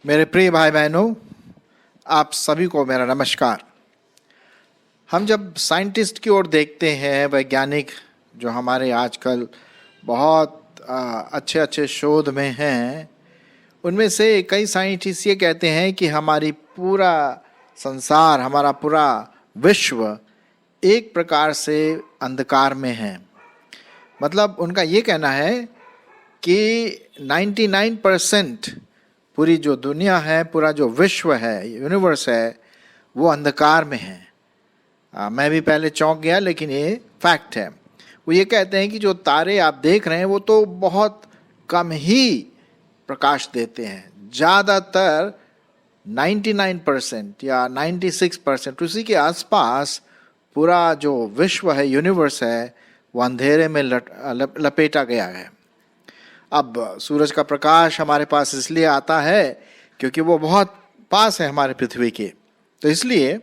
मेरे प्रिय भाई बहनों, आप सभी को मेरा नमस्कार। हम जब साइंटिस्ट की ओर देखते हैं, वैज्ञानिक जो हमारे आजकल बहुत अच्छे अच्छे शोध में हैं, उनमें से कई साइंटिस्ट ये कहते हैं कि हमारी पूरा संसार, हमारा पूरा विश्व एक प्रकार से अंधकार में है। मतलब उनका ये कहना है कि 99% पूरी जो दुनिया है, पूरा जो विश्व है, यूनिवर्स है, वो अंधकार में है। मैं भी पहले चौंक गया, लेकिन ये फैक्ट है। वो ये कहते हैं कि जो तारे आप देख रहे हैं वो तो बहुत कम ही प्रकाश देते हैं। ज़्यादातर 99% या 96% उसी के आसपास पूरा जो विश्व है, यूनिवर्स है, वो अंधेरे में लपेटा गया है। अब सूरज का प्रकाश हमारे पास इसलिए आता है क्योंकि वो बहुत पास है हमारे पृथ्वी के, तो इसलिए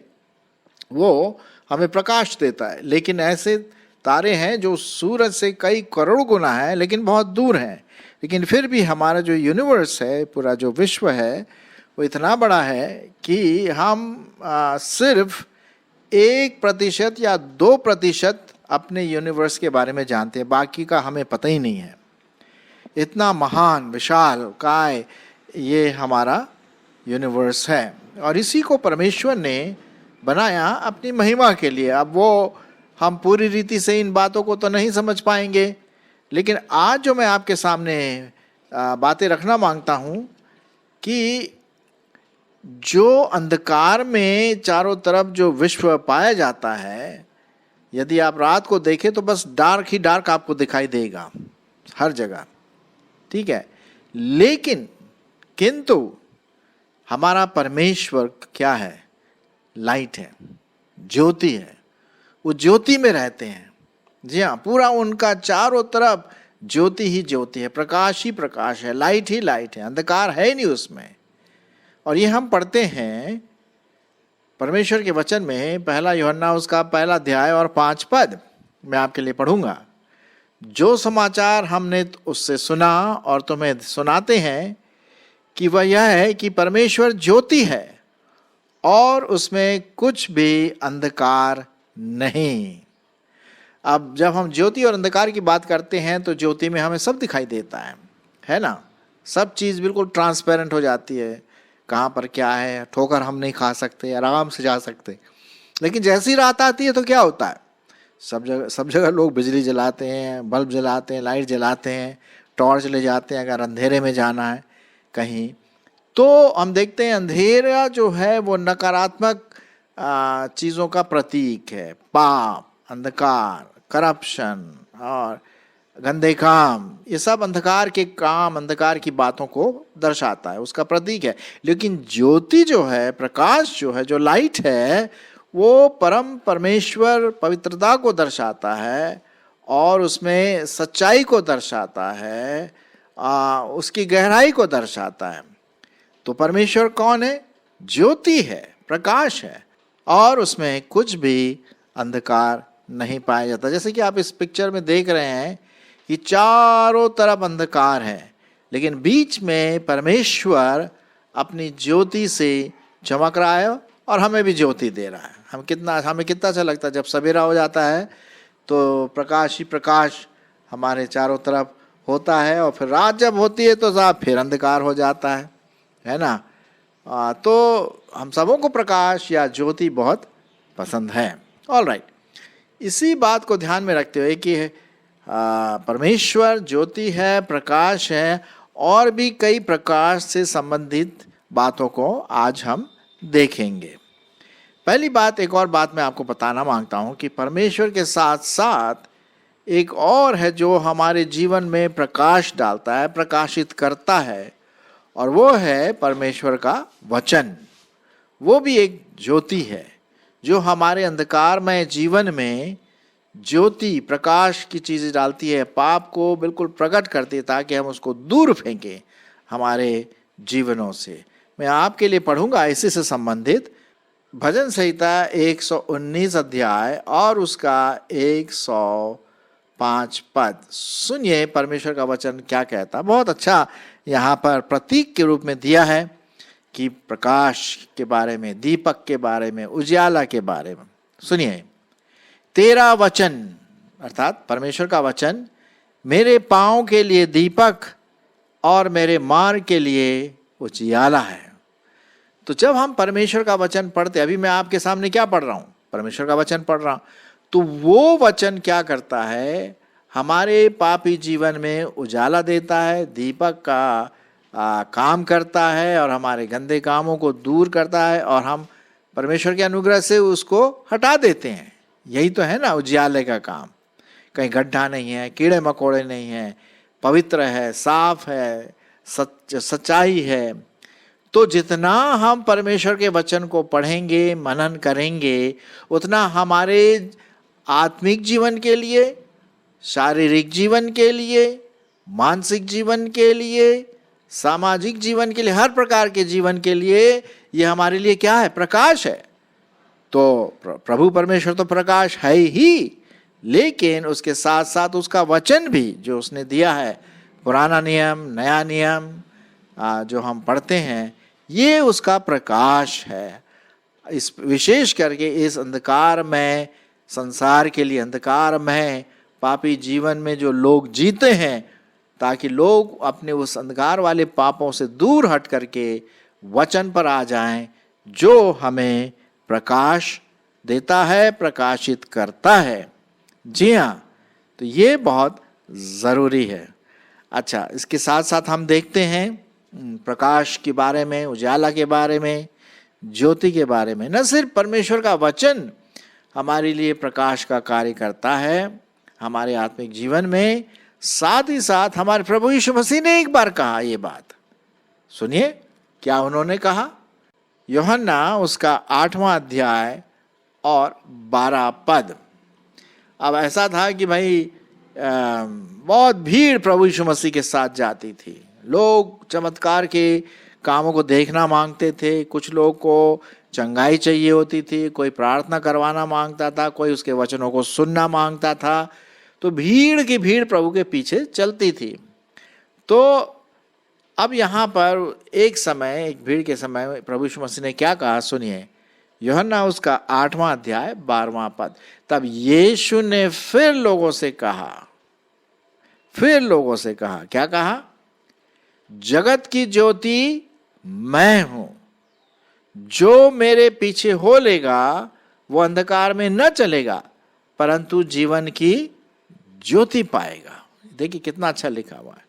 वो हमें प्रकाश देता है। लेकिन ऐसे तारे हैं जो सूरज से कई करोड़ गुना है, लेकिन बहुत दूर हैं। लेकिन फिर भी हमारा जो यूनिवर्स है, पूरा जो विश्व है, वो इतना बड़ा है कि हम सिर्फ 1% या 2% अपने यूनिवर्स के बारे में जानते हैं, बाकी का हमें पता ही नहीं है। इतना महान, विशाल काय ये हमारा यूनिवर्स है, और इसी को परमेश्वर ने बनाया अपनी महिमा के लिए। अब वो हम पूरी रीति से इन बातों को तो नहीं समझ पाएंगे, लेकिन आज जो मैं आपके सामने बातें रखना मांगता हूँ कि जो अंधकार में चारों तरफ जो विश्व पाया जाता है, यदि आप रात को देखें तो बस डार्क ही डार्क आपको दिखाई देगा हर जगह, ठीक है। लेकिन किंतु हमारा परमेश्वर क्या है? लाइट है, ज्योति है। वो ज्योति में रहते हैं। जी हाँ, पूरा उनका चारों तरफ ज्योति ही ज्योति है, प्रकाश ही प्रकाश है, लाइट ही लाइट है, अंधकार है ही नहीं उसमें। और ये हम पढ़ते हैं परमेश्वर के वचन में, 1 यूहन्ना उसका 1 अध्याय और 5 पद मैं आपके लिए पढ़ूंगा। जो समाचार हमने उससे सुना और तुम्हें सुनाते हैं कि वह यह है कि परमेश्वर ज्योति है और उसमें कुछ भी अंधकार नहीं। अब जब हम ज्योति और अंधकार की बात करते हैं तो ज्योति में हमें सब दिखाई देता है ना। सब चीज़ बिल्कुल ट्रांसपेरेंट हो जाती है, कहाँ पर क्या है, ठोकर हम नहीं खा सकते, आराम से जा सकते। लेकिन जैसी रात आती है तो क्या होता है? सब जगह लोग बिजली जलाते हैं, बल्ब जलाते हैं, लाइट जलाते हैं, टॉर्च ले जाते हैं अगर अंधेरे में जाना है कहीं। तो हम देखते हैं अंधेरा जो है वो नकारात्मक चीज़ों का प्रतीक है। पाप, अंधकार, करप्शन और गंदे काम, ये सब अंधकार के काम, अंधकार की बातों को दर्शाता है, उसका प्रतीक है। लेकिन ज्योति जो है, प्रकाश जो है, जो लाइट है, वो परम परमेश्वर पवित्रता को दर्शाता है और उसमें सच्चाई को दर्शाता है, उसकी गहराई को दर्शाता है। तो परमेश्वर कौन है? ज्योति है, प्रकाश है, और उसमें कुछ भी अंधकार नहीं पाया जाता। जैसे कि आप इस पिक्चर में देख रहे हैं कि चारों तरफ अंधकार है, लेकिन बीच में परमेश्वर अपनी ज्योति से चमक रहा है और हमें भी ज्योति दे रहा है। हमें कितना अच्छा लगता है जब सवेरा हो जाता है तो प्रकाश ही प्रकाश हमारे चारों तरफ होता है, और फिर रात जब होती है तो साहब फिर अंधकार हो जाता है ना। तो हम सबों को प्रकाश या ज्योति बहुत पसंद है। ऑलराइट, इसी बात को ध्यान में रखते हुए कि परमेश्वर ज्योति है, प्रकाश है, और भी कई प्रकाश से संबंधित बातों को आज हम देखेंगे। पहली बात, एक और बात मैं आपको बताना मांगता हूँ कि परमेश्वर के साथ साथ एक और है जो हमारे जीवन में प्रकाश डालता है, प्रकाशित करता है, और वो है परमेश्वर का वचन। वो भी एक ज्योति है जो हमारे अंधकारमय जीवन में ज्योति, प्रकाश की चीज़ें डालती है, पाप को बिल्कुल प्रकट करती है ताकि हम उसको दूर फेंकें हमारे जीवनों से। मैं आपके लिए पढ़ूंगा इसी से संबंधित भजन संहिता 119 अध्याय और उसका 105 पद सुनिए परमेश्वर का वचन क्या कहता। बहुत अच्छा यहाँ पर प्रतीक के रूप में दिया है कि प्रकाश के बारे में, दीपक के बारे में, उजियाला के बारे में। सुनिए, तेरा वचन अर्थात परमेश्वर का वचन मेरे पांव के लिए दीपक और मेरे मार्ग के लिए उजियाला है। तो जब हम परमेश्वर का वचन पढ़ते, अभी मैं आपके सामने क्या पढ़ रहा हूं, परमेश्वर का वचन पढ़ रहा हूं, तो वो वचन क्या करता है, हमारे पापी जीवन में उजाला देता है, दीपक का काम करता है और हमारे गंदे कामों को दूर करता है और हम परमेश्वर के अनुग्रह से उसको हटा देते हैं। यही तो है ना उजियाले का काम। कहीं गड्ढा नहीं है, कीड़े मकोड़े नहीं है, पवित्र है, साफ है, सच्चाई है। तो जितना हम परमेश्वर के वचन को पढ़ेंगे, मनन करेंगे, उतना हमारे आत्मिक जीवन के लिए, शारीरिक जीवन के लिए, मानसिक जीवन के लिए, सामाजिक जीवन के लिए, हर प्रकार के जीवन के लिए ये हमारे लिए क्या है, प्रकाश है। तो प्रभु परमेश्वर तो प्रकाश है ही, लेकिन उसके साथ साथ उसका वचन भी जो उसने दिया है, पुराना नियम, नया नियम जो हम पढ़ते हैं, ये उसका प्रकाश है। इस विशेष करके इस अंधकार में संसार के लिए, अंधकार में पापी जीवन में जो लोग जीते हैं, ताकि लोग अपने उस अंधकार वाले पापों से दूर हट करके वचन पर आ जाएं, जो हमें प्रकाश देता है, प्रकाशित करता है। जी हाँ, तो ये बहुत ज़रूरी है। अच्छा, इसके साथ साथ हम देखते हैं प्रकाश के बारे में, उजाला के बारे में, ज्योति के बारे में। न सिर्फ परमेश्वर का वचन हमारे लिए प्रकाश का कार्य करता है हमारे आत्मिक जीवन में, साथ ही साथ हमारे प्रभु यीशु मसीह ने एक बार कहा ये बात। सुनिए क्या उन्होंने कहा। यूहन्ना उसका 8वां अध्याय और 12 पद। अब ऐसा था कि भाई बहुत भीड़ प्रभु यीशु मसीह के साथ जाती थी। लोग चमत्कार के कामों को देखना मांगते थे, कुछ लोग को चंगाई चाहिए होती थी, कोई प्रार्थना करवाना मांगता था, कोई उसके वचनों को सुनना मांगता था। तो भीड़ की भीड़ प्रभु के पीछे चलती थी। तो अब यहाँ पर एक समय, एक भीड़ के समय प्रभु यीशु मसीह ने क्या कहा, सुनिए। यूहन्ना उसका 8वां अध्याय 12वां पद। तब यीशु ने फिर लोगों से कहा, क्या कहा, जगत की ज्योति मैं हूं, जो मेरे पीछे हो लेगा वो अंधकार में न चलेगा परंतु जीवन की ज्योति पाएगा। देखिए कितना अच्छा लिखा हुआ है।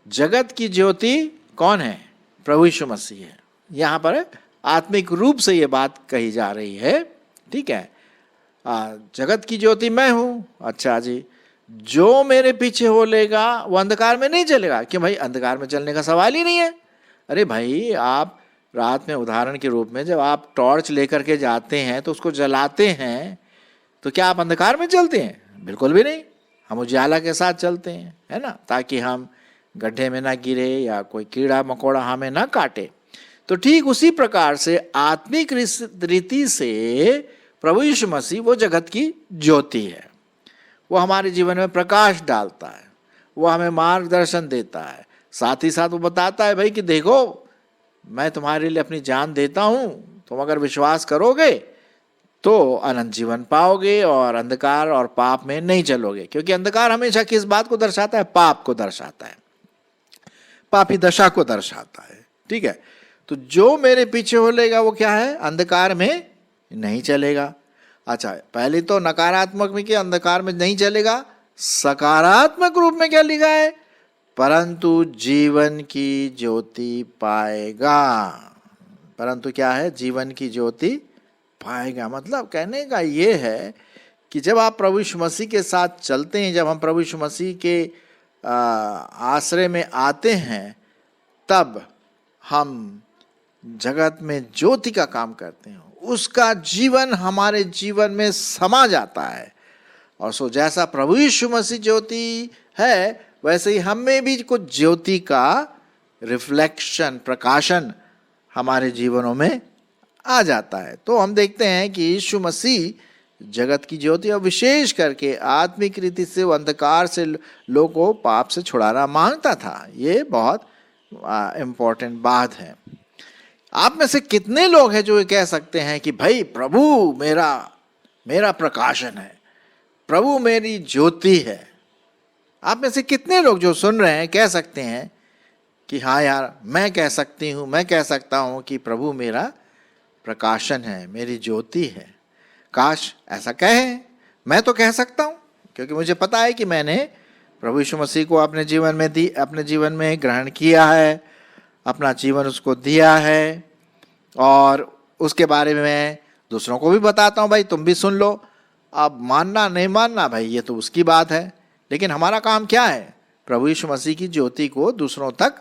जगत की ज्योति कौन है, प्रभु यीशु मसीह है। यहां पर आत्मिक रूप से ये बात कही जा रही है, ठीक है। जगत की ज्योति मैं हूं, अच्छा जी, जो मेरे पीछे हो लेगा वो अंधकार में नहीं चलेगा। क्यों भाई, अंधकार में चलने का सवाल ही नहीं है। अरे भाई, आप रात में उदाहरण के रूप में जब आप टॉर्च लेकर के जाते हैं तो उसको जलाते हैं, तो क्या आप अंधकार में चलते हैं? बिल्कुल भी नहीं। हम उजाला के साथ चलते हैं, है ना, ताकि हम गड्ढे में ना गिरे या कोई कीड़ा मकोड़ा हमें ना काटे। तो ठीक उसी प्रकार से आत्मिक रीति से प्रभु यीशु मसीह वो जगत की ज्योति है। वो हमारे जीवन में प्रकाश डालता है, वो हमें मार्गदर्शन देता है, साथ ही साथ वो बताता है भाई कि देखो मैं तुम्हारे लिए अपनी जान देता हूं, तुम अगर विश्वास करोगे तो अनंत जीवन पाओगे और अंधकार और पाप में नहीं चलोगे। क्योंकि अंधकार हमेशा किस बात को दर्शाता है? पाप को दर्शाता है, पापी दशा को दर्शाता है, ठीक है। तो जो मेरे पीछे हो लेगा वो क्या है, अंधकार में नहीं चलेगा। अच्छा, पहले तो नकारात्मक में कि अंधकार में नहीं चलेगा, सकारात्मक रूप में क्या लिखा है, परंतु जीवन की ज्योति पाएगा। परंतु क्या है, जीवन की ज्योति पाएगा। मतलब कहने का ये है कि जब आप प्रभु यीशु मसीह के साथ चलते हैं, जब हम प्रभु यीशु मसीह के आश्रय में आते हैं, तब हम जगत में ज्योति का काम करते हैं, उसका जीवन हमारे जीवन में समा जाता है। और सो जैसा प्रभु यीशु मसीह ज्योति है, वैसे ही हम में भी कुछ ज्योति का रिफ्लेक्शन, प्रकाशन हमारे जीवनों में आ जाता है। तो हम देखते हैं कि यीशु मसीह जगत की ज्योति और विशेष करके आत्मिक रीति से वो अंधकार से लोगों को पाप से छुड़ाना मांगता था। ये बहुत इम्पोर्टेंट बात है। आप में से कितने लोग हैं जो ये कह सकते हैं कि भाई प्रभु मेरा प्रकाशन है, प्रभु मेरी ज्योति है? आप में से कितने लोग जो सुन रहे हैं कह सकते हैं कि हाँ यार, मैं कह सकती हूँ, मैं कह सकता हूँ कि प्रभु मेरा प्रकाशन है, मेरी ज्योति है? काश ऐसा कहे। मैं तो कह सकता हूँ, क्योंकि मुझे पता है कि मैंने प्रभु यीशु मसीह को अपने जीवन में ग्रहण किया है, अपना जीवन उसको दिया है, और उसके बारे में मैं दूसरों को भी बताता हूँ, भाई तुम भी सुन लो। अब मानना नहीं मानना भाई ये तो उसकी बात है, लेकिन हमारा काम क्या है? प्रभु यीशु मसीह की ज्योति को दूसरों तक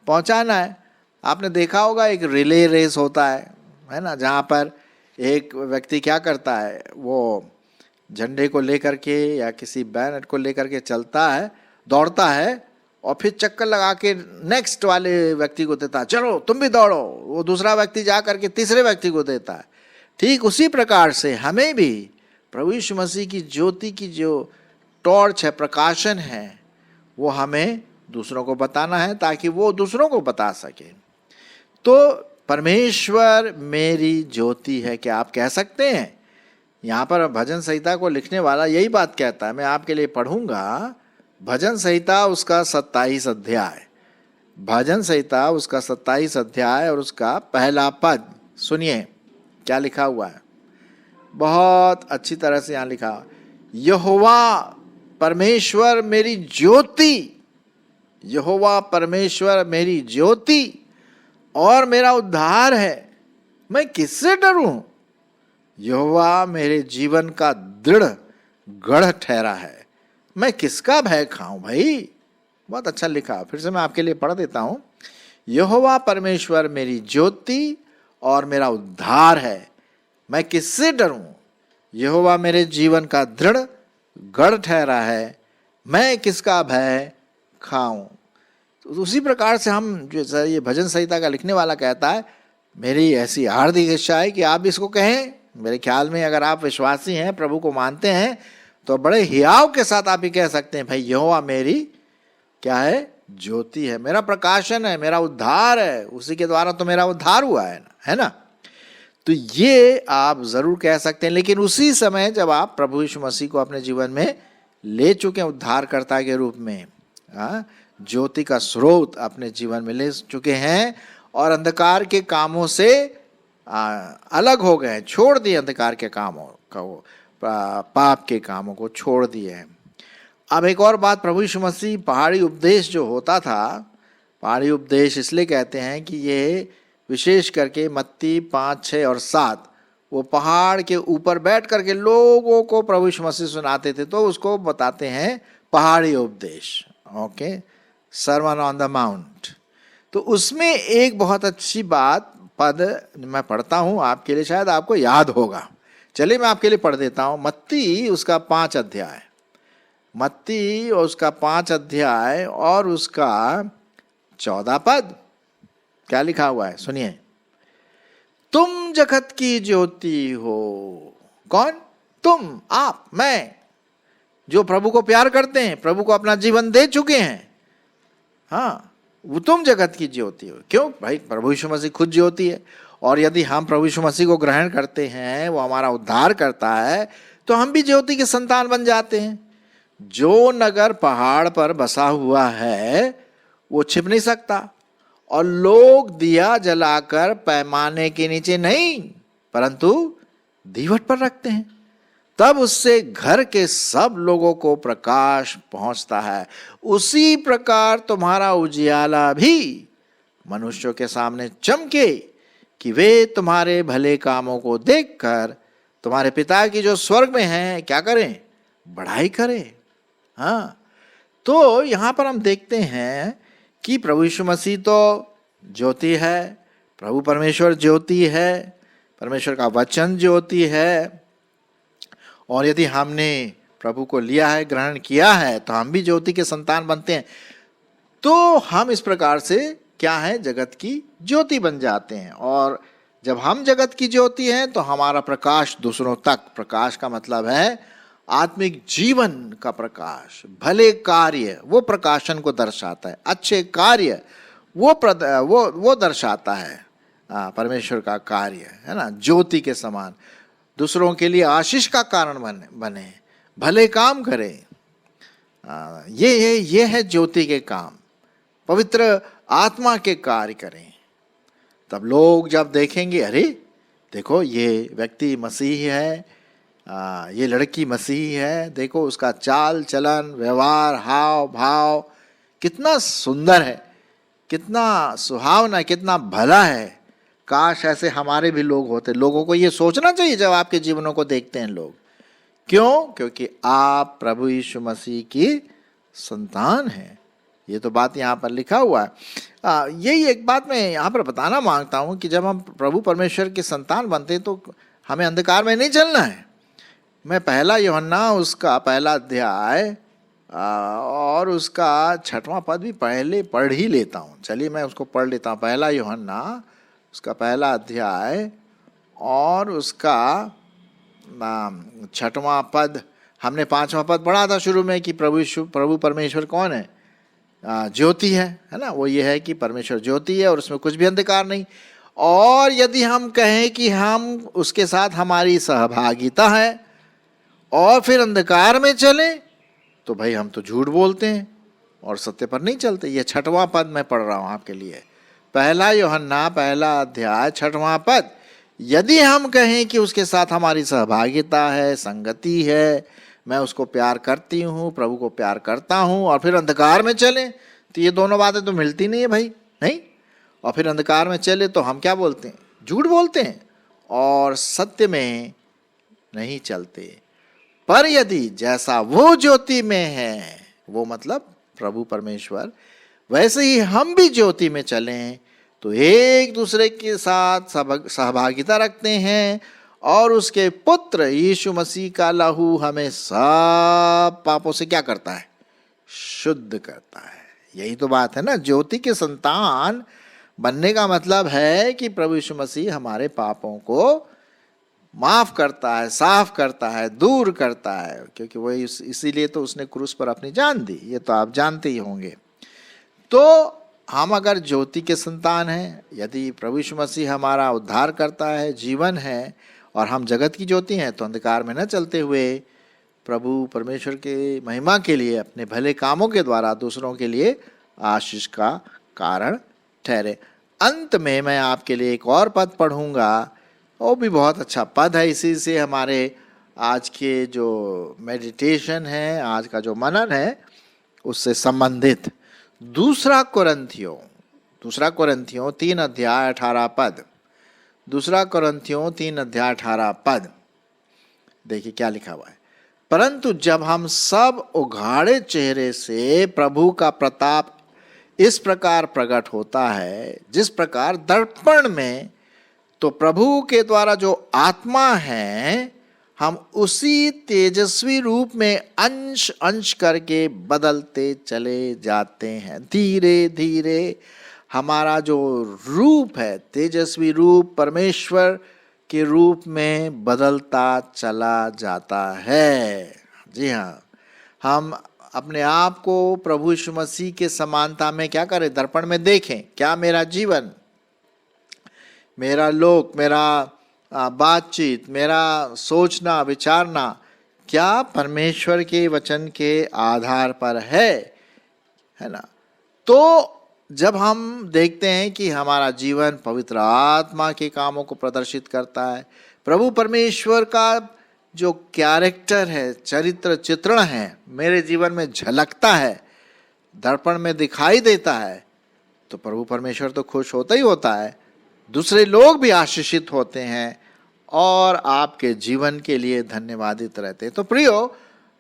पहुंचाना है। आपने देखा होगा एक रिले रेस होता है ना, जहाँ पर एक व्यक्ति क्या करता है, वो झंडे को लेकर के या किसी बैनर को लेकर के चलता है, दौड़ता है, और फिर चक्कर लगा के नेक्स्ट वाले व्यक्ति को देता है, चलो तुम भी दौड़ो। वो दूसरा व्यक्ति जा करके तीसरे व्यक्ति को देता है। ठीक उसी प्रकार से हमें भी प्रभु यीशु मसीह की ज्योति की जो टॉर्च है, प्रकाशन है, वो हमें दूसरों को बताना है ताकि वो दूसरों को बता सके। तो परमेश्वर मेरी ज्योति है, क्या आप कह सकते हैं? यहाँ पर भजन संहिता को लिखने वाला यही बात कहता है। मैं आपके लिए पढ़ूंगा भजन संहिता उसका 27 अध्याय, भजन संहिता उसका 27 अध्याय और उसका पहला पद सुनिए क्या लिखा हुआ है। बहुत अच्छी तरह से यहाँ लिखा, यहोवा परमेश्वर मेरी ज्योति, यहोवा परमेश्वर मेरी ज्योति और मेरा उद्धार है, मैं किससे डरूं? यहोवा मेरे जीवन का दृढ़ गढ़ ठहरा है, मैं किसका भय खाऊं? भाई बहुत अच्छा लिखा, फिर से मैं आपके लिए पढ़ देता हूं। यहोवा परमेश्वर मेरी ज्योति और मेरा उद्धार है, मैं किससे डरूं? यहोवा मेरे जीवन का दृढ़ गढ़ ठहरा है, मैं किसका भय खाऊं? तो उसी प्रकार से हम जो ये भजन संहिता का लिखने वाला कहता है, मेरी ऐसी हार्दिक इच्छा है कि आप भी इसको कहें। मेरे ख्याल में अगर आप विश्वासी हैं, प्रभु को मानते हैं, तो बड़े हियाव के साथ आप ही कह सकते हैं, भाई यहोवा मेरी क्या है? ज्योति है, मेरा प्रकाशन है, मेरा उद्धार है, उसी के द्वारा तो मेरा उद्धार हुआ है ना? तो ये आप जरूर कह सकते हैं। लेकिन उसी समय जब आप प्रभु यीशु मसीह को अपने जीवन में ले चुके हैं उद्धारकर्ता के रूप में, ज्योति का स्रोत अपने जीवन में ले चुके हैं और अंधकार के कामों से अलग हो गए, छोड़ दिए अंधकार के कामों को, पाप के कामों को छोड़ दिए हैं। अब एक और बात, प्रभु यीशु मसीह पहाड़ी उपदेश जो होता था, पहाड़ी उपदेश इसलिए कहते हैं कि ये विशेष करके मत्ती 5, 6 और 7 वो पहाड़ के ऊपर बैठ करके लोगों को प्रभु यीशु मसीह सुनाते थे, तो उसको बताते हैं पहाड़ी उपदेश। Okay, sermon on the mount. तो उसमें एक बहुत अच्छी बात पद मैं पढ़ता हूं आपके लिए, शायद आपको याद होगा। चलिए मैं आपके लिए पढ़ देता हूं। मत्ती उसका 5 अध्याय, मत्ती उसका 5 अध्याय और उसका 14 पद क्या लिखा हुआ है, सुनिए। तुम जगत की ज्योति हो। कौन? तुम, आप, मैं, जो प्रभु को प्यार करते हैं, प्रभु को अपना जीवन दे चुके हैं। हाँ, वो तुम जगत की ज्योति हो। क्यों भाई? प्रभु यीशु मसीह खुद ज्योति है, और यदि हम प्रभु यीशु मसीह को ग्रहण करते हैं, वो हमारा उद्धार करता है, तो हम भी ज्योति के संतान बन जाते हैं। जो नगर पहाड़ पर बसा हुआ है वो छिप नहीं सकता, और लोग दिया जलाकर पैमाने के नीचे नहीं परंतु दीवट पर रखते हैं, तब उससे घर के सब लोगों को प्रकाश पहुंचता है। उसी प्रकार तुम्हारा उजियाला भी मनुष्यों के सामने चमके, कि वे तुम्हारे भले कामों को देखकर तुम्हारे पिता की जो स्वर्ग में है क्या करें? बढ़ाई करें। हाँ, तो यहां पर हम देखते हैं कि प्रभु यीशु मसीह तो ज्योति है, प्रभु परमेश्वर ज्योति है, परमेश्वर का वचन ज्योति है, और यदि हमने प्रभु को लिया है, ग्रहण किया है, तो हम भी ज्योति के संतान बनते हैं। तो हम इस प्रकार से क्या है? जगत की ज्योति बन जाते हैं। और जब हम जगत की ज्योति हैं तो हमारा प्रकाश दूसरों तक, प्रकाश का मतलब है आत्मिक जीवन का प्रकाश, भले कार्य वो प्रकाशन को दर्शाता है, अच्छे कार्य वो दर्शाता है परमेश्वर का कार्य, है ना। ज्योति के समान दूसरों के लिए आशीष का कारण बने, भले काम करें। ये है ज्योति के काम, पवित्र आत्मा के कार्य करें। तब लोग जब देखेंगे, अरे देखो ये व्यक्ति मसीही है, ये लड़की मसीही है, देखो उसका चाल चलन व्यवहार हाव भाव कितना सुंदर है, कितना सुहावना, कितना भला है, काश ऐसे हमारे भी लोग होते। लोगों को ये सोचना चाहिए जब आपके जीवनों को देखते हैं लोग। क्यों? क्योंकि आप प्रभु यीशु मसीह की संतान हैं। ये तो बात यहाँ पर लिखा हुआ है। यही एक बात मैं यहाँ पर बताना मांगता हूँ कि जब हम प्रभु परमेश्वर की संतान बनते हैं तो हमें अंधकार में नहीं चलना है। मैं पहला यूहन्ना उसका पहला अध्याय और उसका 6वां पद भी पहले पढ़ ही लेता हूँ। चलिए मैं उसको पढ़ लेता हूँ। पहला यूहन्ना उसका पहला अध्याय और उसका 6वां पद। हमने 5वां पद पढ़ा था शुरू में कि प्रभु परमेश्वर कौन है? ज्योति है ना। वो ये है कि परमेश्वर ज्योति है और उसमें कुछ भी अंधकार नहीं। और यदि हम कहें कि हम उसके साथ हमारी सहभागिता है और फिर अंधकार में चले तो भाई हम तो झूठ बोलते हैं और सत्य पर नहीं चलते। ये 6वां पद मैं पढ़ रहा हूँ आपके लिए। पहला यूहन्ना पहला अध्याय 6वां पद। यदि हम कहें कि उसके साथ हमारी सहभागिता है, संगति है, मैं उसको प्यार करती हूँ, प्रभु को प्यार करता हूँ, और फिर अंधकार में चले, तो ये दोनों बातें तो मिलती नहीं है भाई, नहीं। और फिर अंधकार में चले तो हम क्या बोलते हैं? झूठ बोलते हैं और सत्य में नहीं चलते। पर यदि जैसा वो ज्योति में है, वो मतलब प्रभु परमेश्वर, वैसे ही हम भी ज्योति में चलें तो एक दूसरे के साथ सहभागिता रखते हैं और उसके पुत्र यीशु मसीह का लहू हमें सब पापों से क्या करता है? शुद्ध करता है। यही तो बात है ना। ज्योति के संतान बनने का मतलब है कि प्रभु यीशु मसीह हमारे पापों को माफ करता है, साफ करता है, दूर करता है, क्योंकि वो इसीलिए तो उसने क्रूस पर अपनी जान दी। ये तो आप जानते ही होंगे। तो हम अगर ज्योति के संतान हैं, यदि प्रभु यीशु मसीह हमारा उद्धार करता है, जीवन है, और हम जगत की ज्योति हैं, तो अंधकार में न चलते हुए प्रभु परमेश्वर के महिमा के लिए अपने भले कामों के द्वारा दूसरों के लिए आशीष का कारण ठहरे। अंत में मैं आपके लिए एक और पद पढ़ूंगा, वो भी बहुत अच्छा पद है। इसी से हमारे आज के जो मेडिटेशन है, आज का जो मनन है, उससे संबंधित दूसरा कोरिन्थियों 3 अध्याय 18 पद। दूसरा कोरिन्थियों 3 अध्याय 18 पद। देखिए क्या लिखा हुआ है। परंतु जब हम सब उघाड़े चेहरे से प्रभु का प्रताप इस प्रकार प्रकट होता है, जिस प्रकार दर्पण में, तो प्रभु के द्वारा जो आत्मा है, हम उसी तेजस्वी रूप में अंश अंश करके बदलते चले जाते हैं। धीरे धीरे हमारा जो रूप है, तेजस्वी रूप परमेश्वर के रूप में बदलता चला जाता है। जी हाँ, हम अपने आप को प्रभु यीशु मसीह के समानता में क्या करें? दर्पण में देखें। क्या मेरा जीवन, मेरा लोक, मेरा बातचीत, मेरा सोचना विचारना क्या परमेश्वर के वचन के आधार पर है ना? तो जब हम देखते हैं कि हमारा जीवन पवित्र आत्मा के कामों को प्रदर्शित करता है, प्रभु परमेश्वर का जो कैरेक्टर है, चरित्र चित्रण है, मेरे जीवन में झलकता है, दर्पण में दिखाई देता है, तो प्रभु परमेश्वर तो खुश होता ही होता है, दूसरे लोग भी आशीषित होते हैं और आपके जीवन के लिए धन्यवादित रहते हैं। तो प्रियो,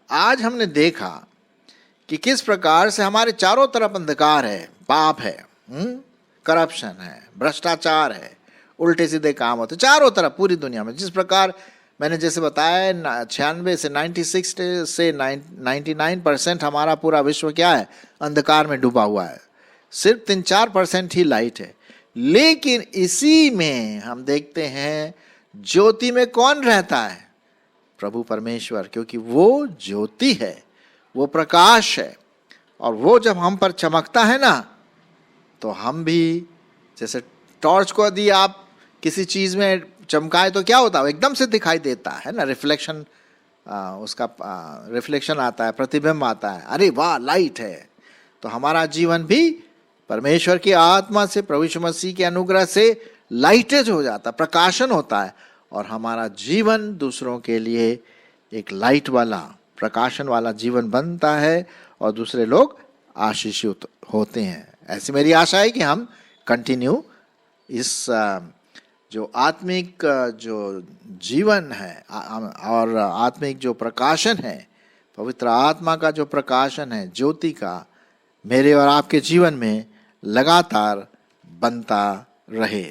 आज हमने देखा कि किस प्रकार से हमारे चारों तरफ अंधकार है, पाप है, करप्शन है, भ्रष्टाचार है, उल्टे सीधे काम होते चारों तरफ पूरी दुनिया में। जिस प्रकार मैंने जैसे बताया 96 से 96 से 99% हमारा पूरा विश्व क्या है? अंधकार में डूबा हुआ है। सिर्फ 3-4% ही लाइट है। लेकिन इसी में हम देखते हैं ज्योति में कौन रहता है? प्रभु परमेश्वर, क्योंकि वो ज्योति है, वो प्रकाश है। और वो जब हम पर चमकता है ना, तो हम भी, जैसे टॉर्च को यदि आप किसी चीज में चमकाए तो क्या होता है? एकदम से दिखाई देता है ना, रिफ्लेक्शन, उसका रिफ्लेक्शन आता है, प्रतिबिंब आता है, अरे वाह लाइट है। तो हमारा जीवन भी परमेश्वर की आत्मा से, प्रभु यीशु मसीह के अनुग्रह से लाइटेज हो जाता, प्रकाशन होता है, और हमारा जीवन दूसरों के लिए एक लाइट वाला, प्रकाशन वाला जीवन बनता है, और दूसरे लोग आशीषित होते हैं। ऐसी मेरी आशा है कि हम कंटिन्यू इस जो आत्मिक जो जीवन है और आत्मिक जो प्रकाशन है, पवित्र आत्मा का जो प्रकाशन है, ज्योति का, मेरे और आपके जीवन में लगातार बनता रहे।